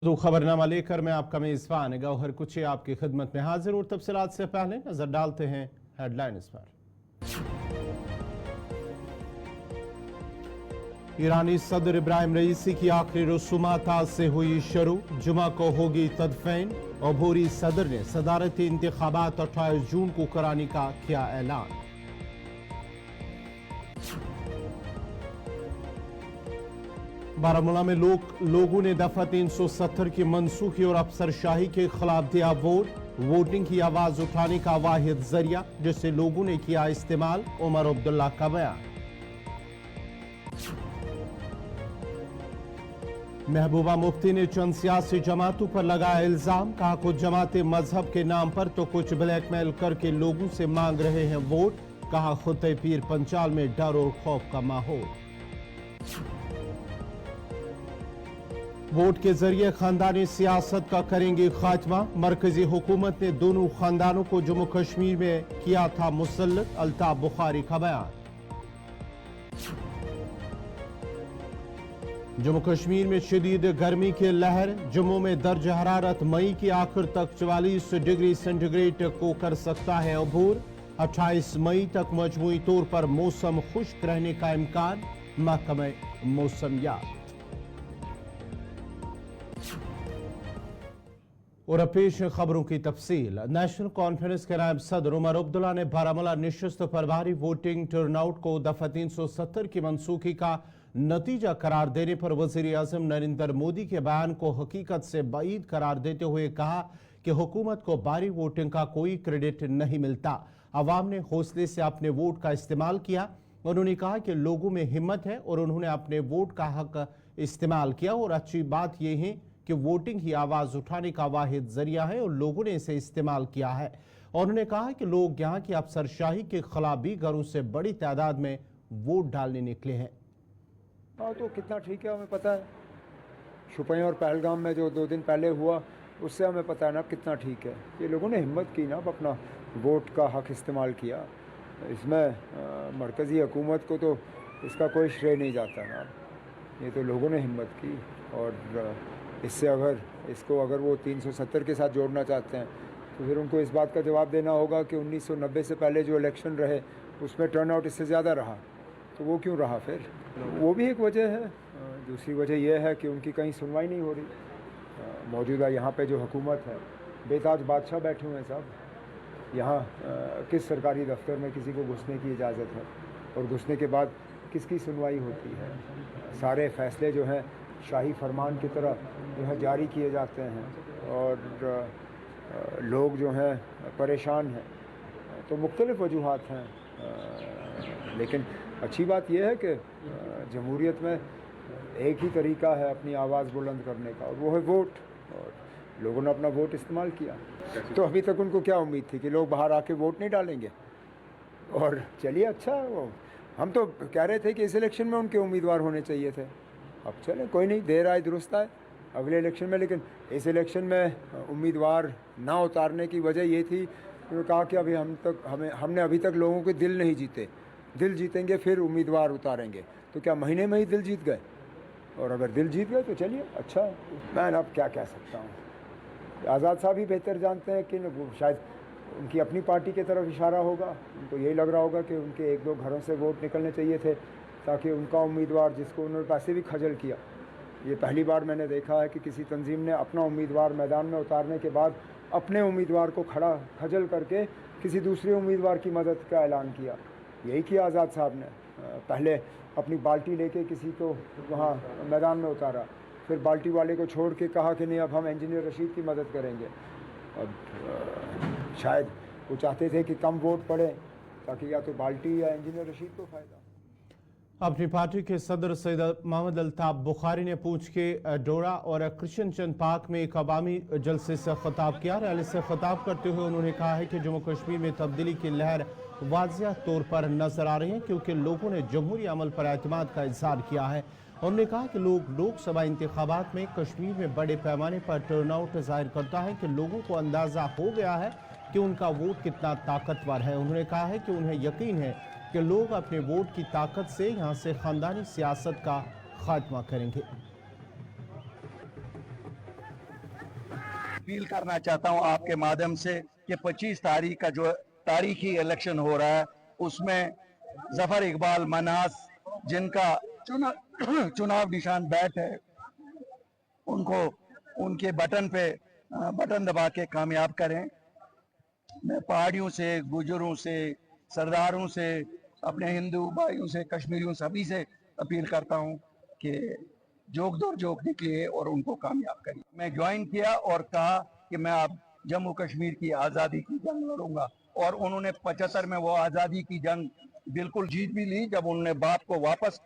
तो खबरनामा लेकर मैं आपका मेज़बान गौहर कुची आपकी खिदमत में हाजिर और तफसीलात से पहले नजर डालते हैं हेडलाइंस पर। ईरानी सदर इब्राहिम रईसी की आखिरी रसूमात आज से हुई शुरू, जुमा को होगी तदफीन। अबूरी सदर ने सदारती इंतखाबात 28 जून को कराने का किया ऐलान। बारामूला में लोगों ने दफा 370 की मनसूखी और अफसरशाही के खिलाफ दिया वोट। वोटिंग की आवाज उठाने का वाहिद जरिया जिसे लोगों ने किया इस्तेमाल, उमर अब्दुल्ला का बयान। महबूबा मुफ्ती ने चंद सियासी जमातों पर लगाया इल्जाम, कहा कुछ जमातें मजहब के नाम पर तो कुछ ब्लैकमेल करके लोगों से मांग रहे हैं वोट। कहा खुते पीर पंचाल में डर और खौफ का माहौल। वोट के जरिए खानदानी सियासत का करेंगे खात्मा, मरकजी हुकूमत ने दोनों खानदानों को जम्मू कश्मीर में किया था मुसल्लत, अल्ताफ बुखारी का बयान। जम्मू कश्मीर में शदीद गर्मी की लहर, जम्मू में दर्ज हरारत मई के आखिर तक 44 डिग्री सेंटीग्रेड को कर सकता है अबूर। 28 मई तक मजमूई तौर पर मौसम खुश्क रहने का इम्कान, महकमे मौसमियात। और पेश खबरों की तफसील। नेशनल कॉन्फ्रेंस के नायब सदर उमर अब्दुल्ला ने बारामूला नशिस्त पर भारी वोटिंग टर्नआउट को दफा 370 की मनसूखी का नतीजा करार देने पर वजीर आजम नरेंद्र मोदी के बयान को हकीकत से बाईद करार देते हुए कहा कि हुकूमत को भारी वोटिंग का कोई क्रेडिट नहीं मिलता। अवाम ने हौसले से अपने वोट का इस्तेमाल किया। उन्होंने कहा कि लोगों में हिम्मत है और उन्होंने अपने वोट का हक इस्तेमाल किया और अच्छी बात यह है कि वोटिंग ही आवाज उठाने का वाहिद जरिया है और लोगों ने इसे इस्तेमाल किया है। और उन्होंने कहा कि लोग यहाँ की अफसरशाही के खिलाफ भी घरों से बड़ी तादाद में वोट डालने निकले हैं। हाँ, तो कितना ठीक है हमें पता है। शुपियाँ और पहलगाम में जो 2 दिन पहले हुआ उससे हमें पता है ना कितना ठीक है। ये लोगों ने हिम्मत की ना, अपना वोट का हक इस्तेमाल किया। इसमें मरकज़ी हुकूमत को तो इसका कोई श्रेय नहीं जाता ना, ये तो लोगों ने हिम्मत की। और इससे अगर वो 370 के साथ जोड़ना चाहते हैं तो फिर उनको इस बात का जवाब देना होगा कि 1990 से पहले जो इलेक्शन रहे उसमें टर्नआउट इससे ज़्यादा रहा, तो वो क्यों रहा फिर? वो भी एक वजह है। दूसरी वजह यह है कि उनकी कहीं सुनवाई नहीं हो रही। मौजूदा यहाँ पे जो हुकूमत है, बेताज बादशाह बैठे हुए हैं साहब। यहाँ किस सरकारी दफ्तर में किसी को घुसने की इजाज़त है और घुसने के बाद किसकी सुनवाई होती है? सारे फैसले जो हैं शाही फरमान की तरह जो है जारी किए जाते हैं और लोग जो हैं परेशान हैं। तो मुख्तलिफ़ वजूहात हैं, लेकिन अच्छी बात यह है कि जमहूरियत में एक ही तरीका है अपनी आवाज़ बुलंद करने का, और वो है वोट। और लोगों ने अपना वोट इस्तेमाल किया। तो अभी तक उनको क्या उम्मीद थी कि लोग बाहर आके वोट नहीं डालेंगे? और चलिए, अच्छा, हम तो कह रहे थे कि इस इलेक्शन में उनके उम्मीदवार होने चाहिए थे। अब चले, कोई नहीं, देर आए दुरुस्त आए अगले इलेक्शन में। लेकिन इस इलेक्शन में उम्मीदवार ना उतारने की वजह ये थी, उन्होंने कहा कि हमने अभी तक लोगों के दिल नहीं जीते, दिल जीतेंगे फिर उम्मीदवार उतारेंगे। तो क्या महीने में ही दिल जीत गए? और अगर दिल जीत गए तो चलिए, अच्छा है। मैं अब क्या कह सकता हूँ। आज़ाद साहब ही बेहतर जानते हैं कि शायद उनकी अपनी पार्टी की तरफ इशारा होगा। उनको यही लग रहा होगा कि उनके 1-2 घरों से वोट निकलने चाहिए थे ताकि उनका उम्मीदवार, जिसको उन्होंने पैसे भी खजल किया, ये पहली बार मैंने देखा है कि किसी तंजीम ने अपना उम्मीदवार मैदान में उतारने के बाद अपने उम्मीदवार को खजल करके किसी दूसरे उम्मीदवार की मदद का ऐलान किया। यही किया आज़ाद साहब ने। पहले अपनी बाल्टी लेके किसी को वहाँ मैदान में उतारा, फिर बाल्टी वाले को छोड़ के कहा कि नहीं, अब हम इंजीनियर रशीद की मदद करेंगे। अब शायद वो चाहते थे कि कम वोट पड़े ताकि या तो बाल्टी या इंजीनियर रशीद को फ़ायदा। अपनी पार्टी के सदर सैयद मोहम्मद अल्ताफ बुखारी ने पूंछ के डोरा और कृष्ण चंद पार्क में एक अवामी जलसे से खिताब किया। रैली से खिताब करते हुए उन्होंने कहा है कि जम्मू कश्मीर में तब्दीली की लहर वाज़िह तौर पर नजर आ रही है, क्योंकि लोगों ने जमहूरी अमल पर एतमाद का इजहार किया है। उन्होंने कहा कि लोकसभा इंतखाबात में कश्मीर में बड़े पैमाने पर टर्नआउट जाहिर करता है कि लोगों को अंदाजा हो गया है कि उनका वोट कितना ताकतवर है। उन्होंने कहा है कि उन्हें यकीन है कि लोग अपने वोट की ताकत से यहाँ से खानदानी सियासत का खात्मा करेंगे। अपील करना चाहता हूं आपके माध्यम से कि 25 तारीख का जो तारीखी इलेक्शन हो रहा है उसमें जफर इकबाल मनास जिनका चुनाव निशान बैट है उनको उनके बटन पे बटन दबा के कामयाब करें। मैं पहाड़ियों से, गुजरों से, सरदारों से, अपने हिंदू भाइयों से, कश्मीरियों सभी से अपील करता हूं कि जोक दौर जोक निकलिए और उनको कामयाब करिए। मैं ज्वाइन किया और कहा कि मैं अब जम्मू कश्मीर की आज़ादी की जंग लड़ूंगा और उन्होंने 75 में वो आज़ादी की जंग बिल्कुल जीत भी ली जब उन्होंने बाप को वापस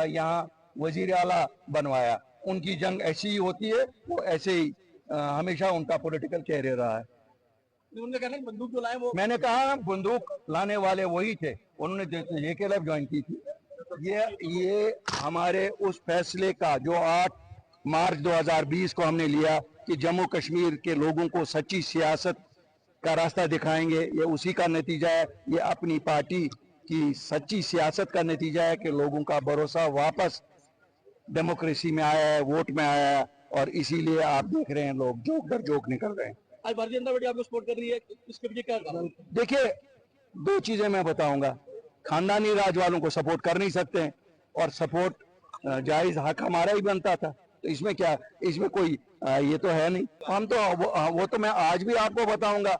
यहाँ वजीर आला बनवाया। उनकी जंग ऐसी ही होती है, वो ऐसे ही हमेशा उनका पॉलिटिकल कैरियर रहा है। उन्होंने कहा बंदूक जो लाए वो, मैंने कहा बंदूक लाने वाले वही थे, उन्होंने जेकेएलएफ ज्वाइन की थी। ये हमारे उस फैसले का जो 8 मार्च 2020 को हमने लिया कि जम्मू कश्मीर के लोगों को सच्ची सियासत का रास्ता दिखाएंगे, ये उसी का नतीजा है। ये अपनी पार्टी की सच्ची सियासत का नतीजा है कि लोगों का भरोसा वापस डेमोक्रेसी में आया है, वोट में आया है और इसीलिए आप देख रहे हैं लोग जोक दर जोक निकल रहे हैं। आज भारतीय जनता पार्टी आपको सपोर्ट कर रही है, इसके पीछे क्या कारण? देखिए, 2 चीजें मैं बताऊंगा। खानदानी राज वालों को सपोर्ट कर नहीं सकते हैं और सपोर्ट जायज हक हमारा ही बनता था, तो इसमें क्या, इसमें कोई ये तो है नहीं। हम तो वो तो मैं आज भी आपको बताऊंगा,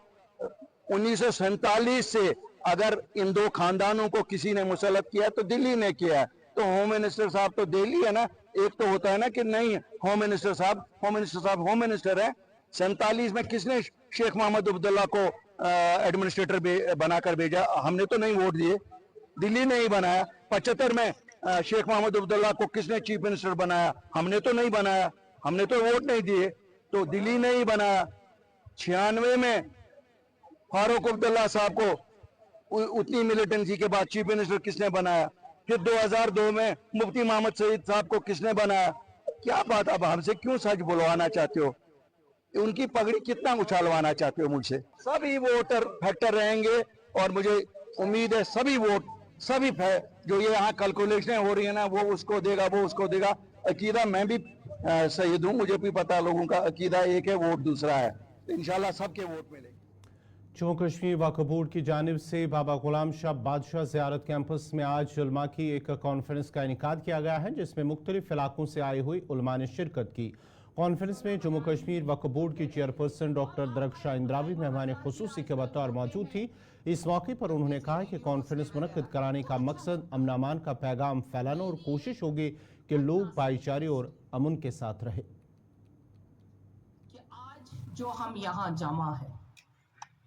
1947 से अगर इन 2 खानदानों को किसी ने मुसल्लत किया तो दिल्ली ने किया है। तो होम मिनिस्टर साहब तो दिल्ली है ना, एक तो होता है ना कि नहीं होम मिनिस्टर साहब होम मिनिस्टर है। 47 में किसने शेख मोहम्मद अब्दुल्ला को एडमिनिस्ट्रेटर बनाकर भेजा? हमने तो नहीं वोट दिए, दिल्ली ने ही बनाया। 75 में शेख मोहम्मद अब्दुल्ला को किसने चीफ मिनिस्टर बनाया? हमने तो नहीं बनाया, हमने तो वोट नहीं दिए, तो दिल्ली ने ही बनाया। 96 में फारूक अब्दुल्ला साहब को उतनी मिलिटेंसी के बाद चीफ मिनिस्टर किसने बनाया? फिर 2002 में मुफ्ती मोहम्मद सईद साहब को किसने बनाया? क्या बात, अब हमसे क्यों सच बुलवाना चाहते हो? उनकी पगड़ी कितना उछालवाना चाहते हो मुझसे? सभी वोटर फैक्टर रहेंगे और मुझे उम्मीद है सभी वोट, सभी जो ये यहाँ कैलकुलेशन हो रही है ना, वो उसको देगा, वो उसको देगा। अकीदा मैं भी शहीद हूँ, मुझे भी पता लोगों का अकीदा एक है, वोट दूसरा है। तो इंशाल्लाह सबके वोट मिलेंगे। जम्मू कश्मीर वक्फ बोर्ड की जानिब से बाबा गुलाम शाह बादशाह ज़ियारत कैंपस में आज उलमा की एक कॉन्फ्रेंस का इनेकाद किया गया है, जिसमें मुख्तलिफ इलाकों से आई हुई उलमा ने शिरकत की। कॉन्फ्रेंस में जम्मू कश्मीर वक्फ बोर्ड की चेयरपर्सन डॉक्टर दरख्शां इंद्रावी मेहमान खुसूसी के बतौर मौजूद थी। इस मौके पर उन्होंने कहा कि कॉन्फ्रेंस मुनक्किद कराने का मकसद अमन अमान का पैगाम फैलाना और कोशिश होगी कि लोग भाईचारे और अमन के साथ रहे। कि आज जो हम यहाँ जमा है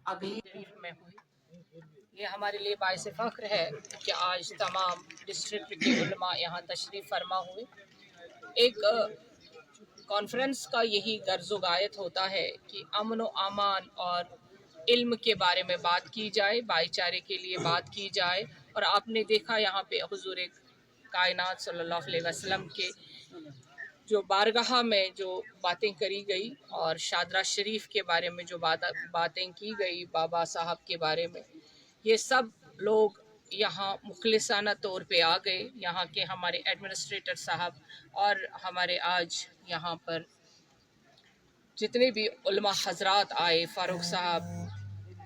अगली तारीख में हुई, ये हमारे लिए बाइस फ़ख्र है कि आज तमाम डिस्ट्रिक्ट के उलमा यहाँ तशरीफ़ फरमा हुए। एक कॉन्फ्रेंस का यही गर्ज़ गायत होता है कि अमन व अमान और इल्म के बारे में बात की जाए, भाईचारे के लिए बात की जाए। और आपने देखा यहाँ पे हुज़ूर कायनात सल्लल्लाहु अलैहि वसल्लम के जो बारगाह में जो बातें करी गई और शादरा शरीफ के बारे में जो बातें की गई, बाबा साहब के बारे में, ये सब लोग यहाँ मुखलिसाना तौर पे आ गए। यहाँ के हमारे एडमिनिस्ट्रेटर साहब और हमारे आज यहाँ पर जितने भी उलमा हजरात आए, फ़ारूक साहब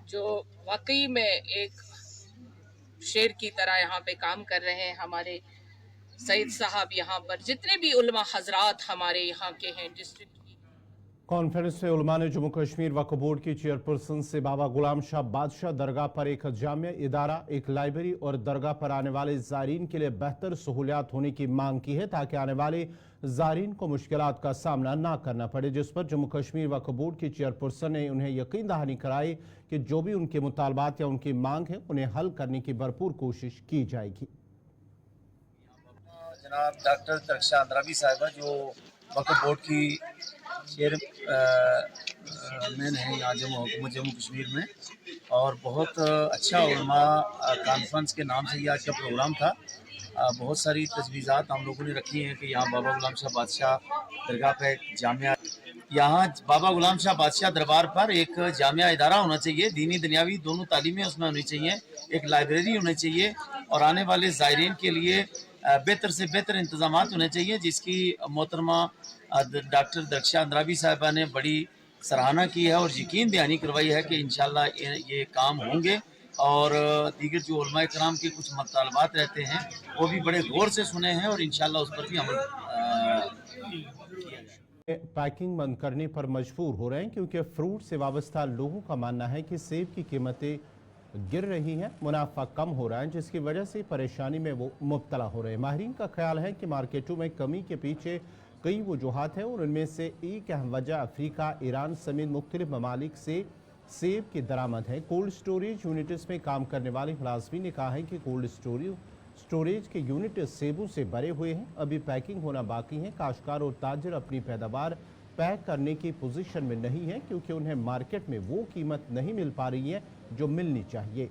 जो वाकई में एक शेर की तरह यहाँ पे काम कर रहे हैं, हमारे सईद साहब, यहाँ पर जितने भी उलमा हजरात हमारे यहाँ के हैं डिस्ट्रिक्ट की। कॉन्फ्रेंस में उलमा ने जम्मू कश्मीर वक्फ बोर्ड की चेयरपर्सन से बाबा गुलाम शाह बादशाह दरगाह पर एक जामिया इदारा, एक लाइब्रेरी और दरगाह पर आने वाले ज़ायरीन के लिए बेहतर सहूलियात होने की मांग की है, ताकि आने वाले ज़ायरीन को मुश्किलात का सामना ना करना पड़े। जिस पर जम्मू कश्मीर वक्फ बोर्ड की चेयरपर्सन ने उन्हें यकीन दहानी कराई कि जो भी उनके मुतालबात या उनकी मांग है उन्हें हल करने की भरपूर कोशिश की जाएगी। जनाब डॉक्टर दरख्शां इंद्रावी साहिबा जो वक्फ बोर्ड की चेयरमैन है यहाँ जम्मू कश्मीर में, और बहुत अच्छा उलमा कॉन्फ्रेंस के नाम से ये आज का प्रोग्राम था। बहुत सारी तजवीज़ात हम लोगों ने रखी हैं कि यहाँ बाबा गुलाम शाह बादशाह दरगाह पर एक जामिया, यहाँ बाबा गुलाम शाह बादशाह दरबार पर एक जामिया इदारा होना चाहिए, दीनी दुनियावी दोनों तालीमें उसमें होनी चाहिए, एक लाइब्रेरी होनी चाहिए और आने वाले ज़ायरीन के लिए बेहतर से बेहतर इंतजामात होने चाहिए, जिसकी मोहतरमा डॉक्टर दरख्शां इंद्रावी साहिबा ने बड़ी सराहना की है और यकीन दहानी करवाई है कि इंशाल्लाह ये काम होंगे और दीगर जो उलमा इकराम के कुछ मतलबात रहते हैं वो भी बड़े गौर से सुने हैं और इंशाल्लाह उस पर भी अमल किया जाए। पैकिंग बंद करने पर मजबूर हो रहे हैं क्योंकि फ्रूट से वाबस्ता लोगों का मानना है कि सेब की कीमतें गिर रही हैं, मुनाफा कम हो रहा है, जिसकी वजह से परेशानी में वो मुब्तला हो रहे हैं। माहिरीन का ख्याल है कि मार्केटों में कमी के पीछे कई वजूहात हैं और उनमें से एक अहम वजह अफ्रीका, ईरान समेत मुख्तलिफ ममालिक से सेब की दरामद है। कोल्ड स्टोरेज यूनिट्स में काम करने वाले मुलाजमीन ने कहा है कि कोल्ड स्टोरेज के यूनिट सेबों से भरे हुए हैं, अभी पैकिंग होना बाकी है। काश्तकार और ताजर अपनी पैदावार पैक करने की पोजीशन में नहीं है क्योंकि उन्हें मार्केट में वो कीमत नहीं मिल पा रही है जो मिलनी चाहिए।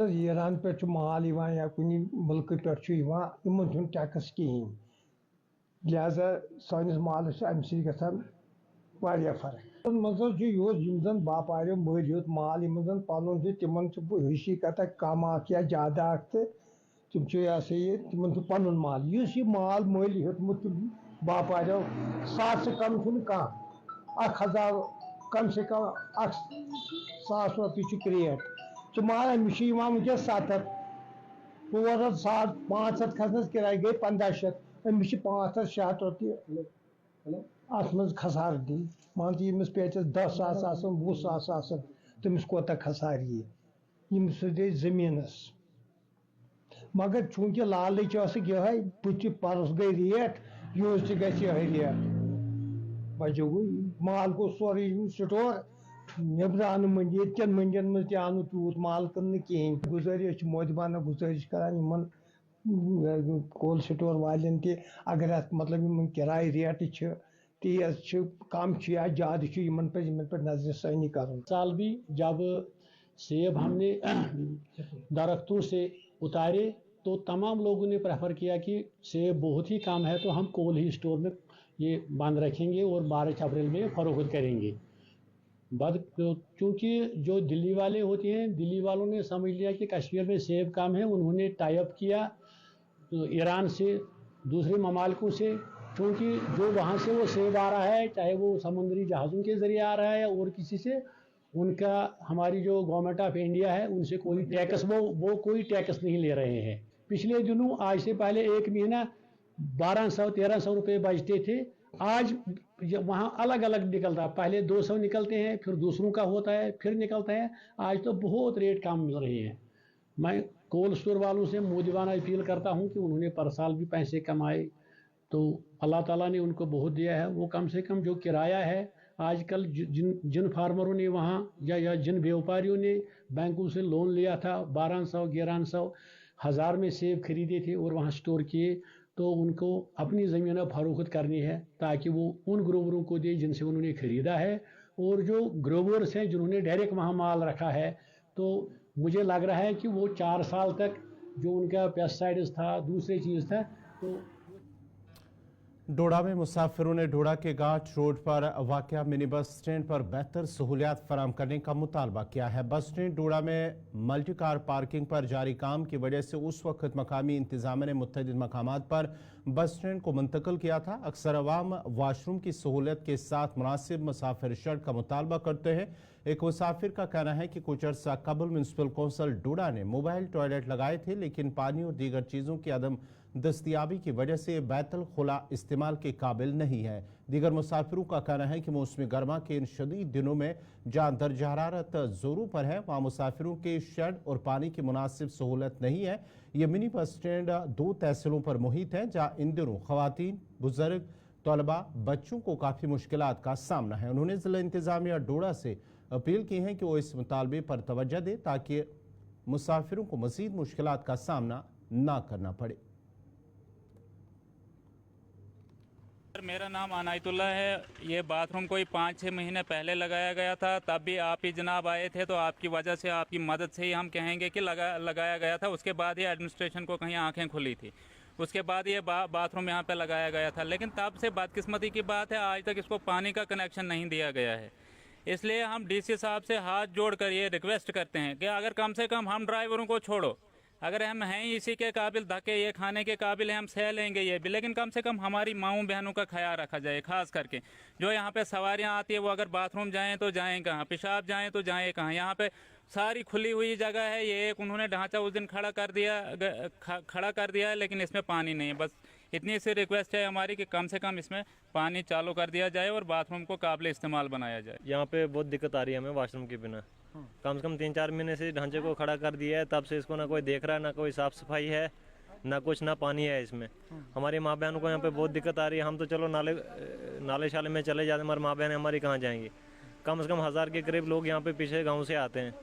ईरान पे माल या कुछ मुल्क पे इन टैक्स कहें, लिहाजा सानिस मालस अम सर फर्क मज बापारो मर माल पन तिमन हशीकत कम या ज्यादा तो तुम तिमन पन माल यह माल मल हेतमुत बापारो 100 से कम कह 1000 कम से कम 100 रुपये क्रेट तो माल अमिस वनकस 700 400 500 खसनस किराए गई 1500 अमिस 500 600 रुपये अत मज खसार दी मान तमिस पेचस 10,000 20,000 तमिस कोता खसार ये दे जमीनस मगर चूंकि लालच ये पुत परस गई रेट यूज तह रेट बचो माल गो सोरे स्टोर नबर आन मंडी ये मंडियन मज तू तूत माल कन कहें गुजारिश मोदबाना गुजारिश करान कोल्ड स्टोर वालन अगर मतलब किराए रेट तेज कम या ज्यादा पे नजरसानी कर। साल भी जब सेब हमने दरख्तों से उतारे तो तमाम लोगों ने प्रेफर किया कि सेब बहुत ही कम है तो हम कोल्ड स्टोर में ये बंद रखेंगे और मार्च अप्रैल में फरोख्त करेंगे। चूँकि जो दिल्ली वाले होते हैं, दिल्ली वालों ने समझ लिया कि कश्मीर में सेब कम है, उन्होंने टाई अप किया तो ईरान से, दूसरे ममालिकों से, क्योंकि जो वहाँ से वो सेब आ रहा है चाहे वो समुद्री जहाज़ों के ज़रिए आ रहा है और किसी से, उनका हमारी जो गवर्नमेंट ऑफ इंडिया है उनसे कोई टैक्स वो कोई टैक्स नहीं ले रहे हैं। पिछले दिनों आज से पहले एक महीना 1200-1300 रुपये बचते थे, आज वहाँ अलग अलग निकलता है, पहले 200 निकलते हैं, फिर दूसरों का होता है, फिर निकलता है, आज तो बहुत रेट कम मिल रही है। मैं कोल्ड स्टोर वालों से मोदिवाना अपील करता हूँ कि उन्होंने पर साल भी पैसे कमाए तो अल्लाह ताला ने उनको बहुत दिया है, वो कम से कम जो किराया है आजकल जिन फार्मरों ने वहाँ या जिन व्यापारियों ने बैंकों से लोन लिया था 1200-1100 हज़ार में सेब खरीदे थे और वहाँ स्टोर किए, तो उनको अपनी ज़मीन फरोख्त करनी है ताकि वो उन ग्रोवरों को दे जिनसे उन्होंने ख़रीदा है। और जो ग्रोवर्स हैं जिन्होंने डायरेक्ट वहाँ माल रखा है, तो मुझे लग रहा है कि वो 4 साल तक जो उनका पेस्टिसाइड्स था, दूसरी चीज़ था, तो डोडा में मुसाफिरों ने डोडा के घाट रोड पर वाक़या मिनी बस स्टैंड पर बेहतर सहूलियात फराम करने का मुतालबा किया है। बस स्टैंड डोडा में मल्टी कार पार्किंग पर जारी काम की वजह से उस वक्त मकामी इंतजामिया ने मुतअद्दिद मकामात पर बस स्टैंड को मुंतकिल किया था। अक्सर अवाम वाशरूम की सहूलियत के साथ मुनासिब मुसाफिर शेड का मुतालबा करते हैं। एक मुसाफिर का कहना है कि कुछ अर्सा कबल म्युनिसिपल कौंसिल डोडा ने मोबाइल टॉयलेट लगाए थे, लेकिन पानी और दीगर चीज़ों की अदम दस्तियाबी की वजह से बैतल खुला इस्तेमाल के काबिल नहीं है। दीगर मुसाफिरों का कहना है कि मौसमी गर्मा के इन शदीद दिनों में जहाँ दर्ज हरारत जोरों पर है, वहाँ मुसाफिरों के शेड और पानी की मुनासिब सहूलत नहीं है। ये मिनी बस स्टैंड 2 तहसीलों पर मुहित है, जहाँ इन दिनों खवातीन, बुजुर्ग, तलबा, बच्चों को काफ़ी मुश्किलात का सामना है। उन्होंने ज़िला इंतजामिया डोडा से अपील की है कि वो इस मुतालबे पर तवज्जो दे ताकि मुसाफिरों को मज़ीद मुश्किलात का सामना ना करना पड़े। मेरा नाम अनायतुल्लाह है। ये बाथरूम कोई 5-6 महीने पहले लगाया गया था, तब भी आप ही जनाब आए थे, तो आपकी वजह से, आपकी मदद से ही हम कहेंगे कि लगाया गया था। उसके बाद ही एडमिनिस्ट्रेशन को कहीं आंखें खुली थी, उसके बाद ये बाथरूम यहाँ पे लगाया गया था। लेकिन तब से बदकिस्मती की बात है, आज तक इसको पानी का कनेक्शन नहीं दिया गया है। इसलिए हम डीसी साहब से हाथ जोड़कर ये रिक्वेस्ट करते हैं कि अगर कम से कम हम ड्राइवरों को छोड़ो, अगर हम हैं इसी के काबिल, धक्के ये खाने के काबिल हैं, हम सह लेंगे ये भी, लेकिन कम से कम हमारी माँओं बहनों का ख्याल रखा जाए। खास करके जो यहाँ पे सवारियाँ आती है वो अगर बाथरूम जाएं तो जाएं कहाँ, पेशाब जाएं तो जाएं कहाँ। यहाँ पे सारी खुली हुई जगह है, ये एक उन्होंने ढांचा उस दिन खड़ा कर दिया है, लेकिन इसमें पानी नहीं है। बस इतनी सी रिक्वेस्ट है हमारी कि कम से कम इसमें पानी चालू कर दिया जाए और बाथरूम को काबिल इस्तेमाल बनाया जाए। यहाँ पे बहुत दिक्कत आ रही है हमें वॉशरूम के बिना। कम से कम 3-4 महीने से ढांचे को खड़ा कर दिया है, तब से इसको ना कोई देख रहा है, ना कोई साफ सफाई है, ना कुछ, ना पानी है इसमें। हमारी माँ बहनों को यहाँ पे बहुत दिक्कत आ रही है। हम तो चलो नाले शाले में चले जाते हैं, हमारी माँ बहन हमारी कहाँ जाएंगी। कम से कम 1000 के करीब लोग यहाँ पे पीछे गाँव से आते हैं,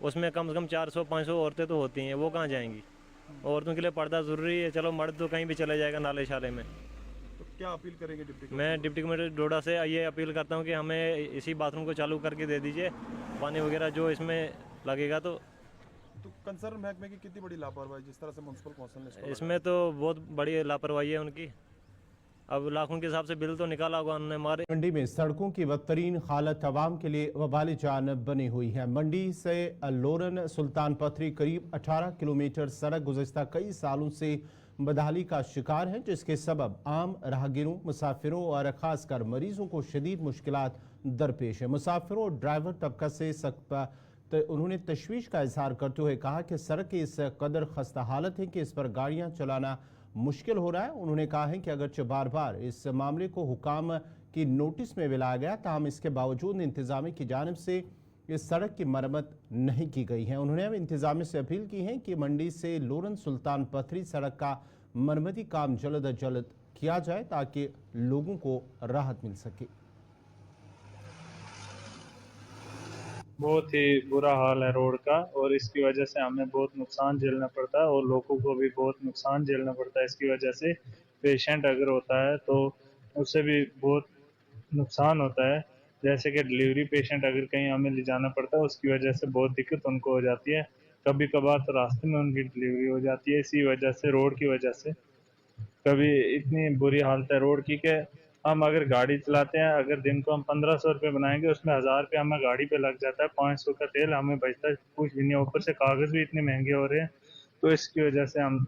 उसमें कम से कम 400-500 औरतें तो होती हैं, वो कहाँ जाएंगी। औरतों के लिए पर्दा ज़रूरी है, चलो मर्द तो कहीं भी चले जाएगा नाले शाले में। तो क्या अपील करेंगे डिप्टी? मैं डिप्टी कमिश्नर डोडा से ये अपील करता हूँ कि हमें इसी बाथरूम को चालू करके दे दीजिए, पानी वगैरह जो इसमें लगेगा। तो कंसर्न महकमे की कितनी बड़ी लापरवाही, जिस तरह से म्युनिसिपल कौंसिल ने इसमें तो बहुत बड़ी लापरवाही है उनकी। अब लाखों के हिसाब से बिल तो निकाला होगा उन्होंने हमारे। मंडी में सड़कों की बदतरीन हालत आवाम के लिए वबाली जान बनी हुई है। मंडी से लोरन सुल्तान पथरी करीब 18 किलोमीटर सड़क गुज़िश्ता कई सालों से बदहाली का शिकार है, जिसके सबब आम राहगीरों, मुसाफिरों और ख़ासकर मरीजों को शदीद मुश्किलात दरपेश है। मुसाफिरों और ड्राइवर तबका से सख्त उन्होंने तशवीश का इजहार करते हुए कहा कि सड़क की इस कदर खस्ता हालत है कि इस पर गाड़ियाँ चलाना मुश्किल हो रहा है। उन्होंने कहा है कि अगरचे बार बार इस मामले को हुकाम की नोटिस में भी लाया गया, ताहम इसके बावजूद इंतजामिया की जानिब से इस सड़क की मरम्मत नहीं की गई है। उन्होंने अब इंतजामिया से अपील की है कि मंडी से लोरन सुल्तान पथरी सड़क का मरम्मती काम जल्द अज जल्द किया जाए ताकि लोगों को राहत मिल सके। बहुत ही बुरा हाल है रोड का और इसकी वजह से हमें बहुत नुकसान झेलना पड़ता है और लोगों को भी बहुत नुकसान झेलना पड़ता है। इसकी वजह से पेशेंट अगर होता है तो उससे भी बहुत नुकसान होता है। जैसे कि डिलीवरी पेशेंट अगर कहीं हमें ले जाना पड़ता है, उसकी वजह से बहुत दिक्कत उनको हो जाती है। कभी कभार तो रास्ते में उनकी डिलीवरी हो जाती है। इसी वजह से, रोड की वजह से कभी इतनी बुरी हालत है रोड की कि हम अगर गाड़ी चलाते हैं, अगर दिन को हम 1500 रुपये बनाएंगे, उसमें 1000 रुपये हमें गाड़ी पे लग जाता है, 500 का तेल हमें बचता है, कुछ भी नहीं। ऊपर से कागज़ भी इतने महंगे हो रहे हैं। तो इसकी वजह से हम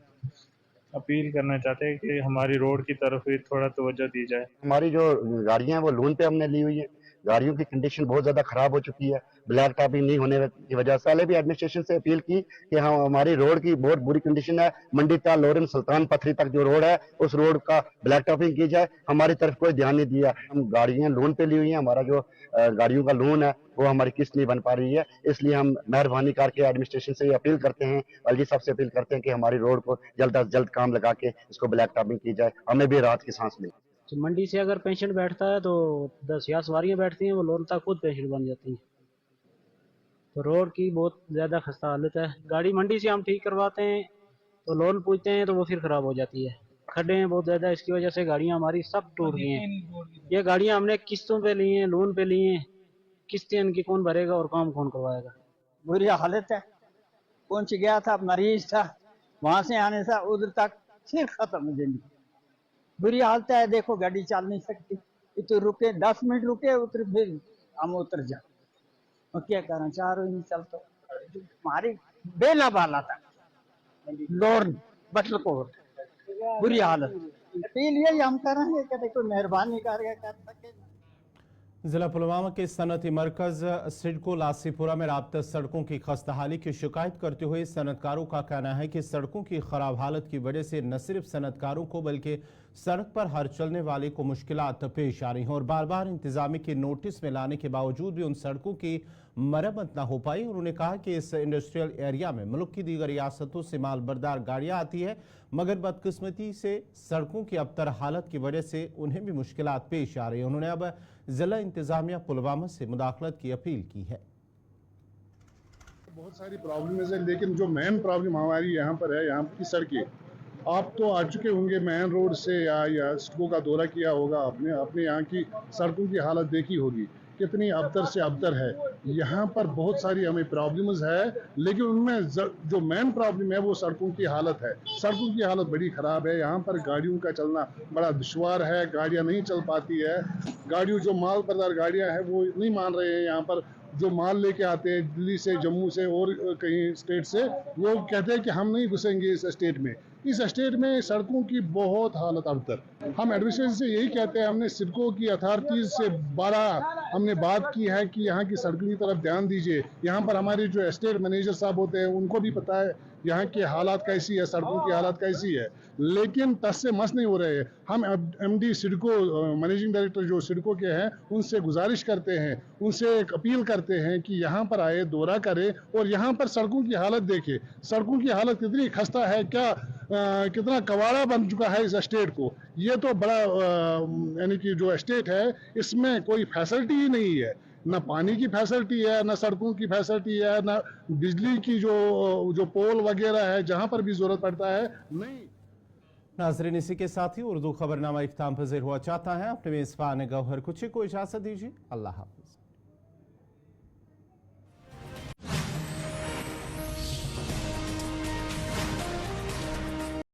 अपील करना चाहते हैं कि हमारी रोड की तरफ भी थोड़ा तवज्जो दी जाए। हमारी जो गाड़ियाँ हैं वो लोन पे हमने ली हुई है। गाड़ियों की कंडीशन बहुत ज़्यादा ख़राब हो चुकी है, ब्लैक टॉपिंग नहीं होने की वजह से। पहले भी एडमिनिस्ट्रेशन से अपील की कि हमारी रोड की बहुत बुरी कंडीशन है। मंडी ता लोरन सुल्तान पथरी तक जो रोड है, उस रोड का ब्लैक टॉपिंग की जाए। हमारी तरफ कोई ध्यान नहीं दिया। हम गाड़ियाँ लोन पे ली हुई हैं, हमारा जो गाड़ियों का लोन है वो हमारी किस्त नहीं बन पा रही है। इसलिए हम मेहरबानी करके एडमिनिस्ट्रेशन से अपील करते हैं, एलजी साहब से अपील करते हैं कि हमारी रोड को जल्द अज जल्द काम लगा के इसको ब्लैक टॉपिंग की जाए, हमें भी राहत की सांस मिले। मंडी से अगर पेशेंट बैठता है तो 10 या सवारियाँ बैठती हैं, वो लोन तक खुद पेशेंट बन जाती हैं। तो रोड की बहुत ज़्यादा खस्ता हालत है। गाड़ी मंडी से हम ठीक करवाते हैं तो लोन पूछते हैं तो वो फिर ख़राब हो जाती है। खड्डे हैं बहुत ज़्यादा, इसकी वजह से गाड़ियाँ हमारी सब टूट गई हैं। ये गाड़ियाँ हमने किस्तों पे ली हैं, लोन पे ली हैं, किस्तें इनकी कौन भरेगा और काम कौन करवाएगा। बुरी हालत है। पहुंच गया था, मरीज था, वहाँ से आने से उधर तक फिर खत्म जिंदगी। बुरी हालत है। देखो गाड़ी चल नहीं सकती, इतो रुके 10 मिनट रुके, उतर फिर हम उतर जा, और क्या करें, चारों ही चलते हमारी बेला बाला था लोरन बटलकोट, बुरी हालत। अपील यही हम करेंगे कि देखो मेहरबानी करके कर सके। जिला पुलवामा के सनती मरकज सिडको लासीपुरा में राब्ता सड़कों की खस्ताहाली की शिकायत करते हुए सनतकारों का कहना है कि सड़कों की खराब हालत की वजह से न सिर्फ सनतकारों को बल्कि सड़क पर हर चलने वाले को मुश्किलात पेश आ रही हैं और बार बार इंतजामिया के नोटिस में लाने के बावजूद भी उन सड़कों की मरम्मत न हो पाई। उन्होंने कहा कि इस इंडस्ट्रियल एरिया में मुल्क की दीगर रियासतों से माल बरदार गाड़ियाँ आती है, मगर बदकिस्मती से सड़कों की अबतर हालत की वजह से उन्हें भी मुश्किलात पेश आ रही है। उन्होंने अब जिला इंतजामिया पुलवामा से मुदाखलत की अपील की है। बहुत सारी प्रॉब्लम्स है, लेकिन जो मेन प्रॉब्लम हमारी यहाँ पर है, यहाँ की सड़कें। आप तो आ चुके होंगे मेन रोड से या सड़कों का दौरा किया होगा, अपने यहाँ की सड़कों की हालत देखी होगी। कितनी अबतर से अबतर है। यहाँ पर बहुत सारी हमें प्रॉब्लम्स है, लेकिन उनमें जो मेन प्रॉब्लम है वो सड़कों की हालत है। सड़कों की हालत बड़ी ख़राब है। यहाँ पर गाड़ियों का चलना बड़ा दुश्वार है, गाड़ियाँ नहीं चल पाती है। गाड़ियों जो माल बरदार गाड़ियाँ हैं वो नहीं मान रहे हैं। यहाँ पर जो माल लेके आते हैं दिल्ली से, जम्मू से और कहीं स्टेट से, वो कहते हैं कि हम नहीं घुसेंगे इस स्टेट में। इस स्टेट में सड़कों की बहुत हालत अबतर। हम एडमिनिस्ट्रेशन से यही कहते हैं, हमने सिडको की अथॉरिटीज़ से 12 हमने बात की है कि यहाँ की सड़कों की तरफ ध्यान दीजिए। यहाँ पर हमारे जो एस्टेट मैनेजर साहब होते हैं उनको भी पता है यहाँ की हालात कैसी है, सड़कों की हालत कैसी है, लेकिन टस से मस नहीं हो रहे हैं। हम एमडी सिडको, मैनेजिंग डायरेक्टर जो सिडको के हैं, उनसे गुजारिश करते हैं, उनसे एक अपील करते हैं कि यहाँ पर आए, दौरा करें और यहाँ पर सड़कों की हालत देखें। सड़कों की हालत कितनी खस्ता है, कितना कवाड़ा बन चुका है इस स्टेट को। ये तो बड़ा यानी कि जो स्टेट है इसमें कोई फैसिलिटी ही नहीं है, ना पानी की फैसिलिटी है, ना सड़कों की फैसिलिटी है, ना बिजली की जो पोल वगैरह है जहाँ पर भी ज़रूरत पड़ता है नहीं। नाजरीन, इसी के साथ ही उर्दू खबरनामा इख्तिताम पज़ीर हुआ चाहता है। अपने मेज़बान गौहर कुची को इजाज़त दीजिए। अल्लाह हाफ़िज़।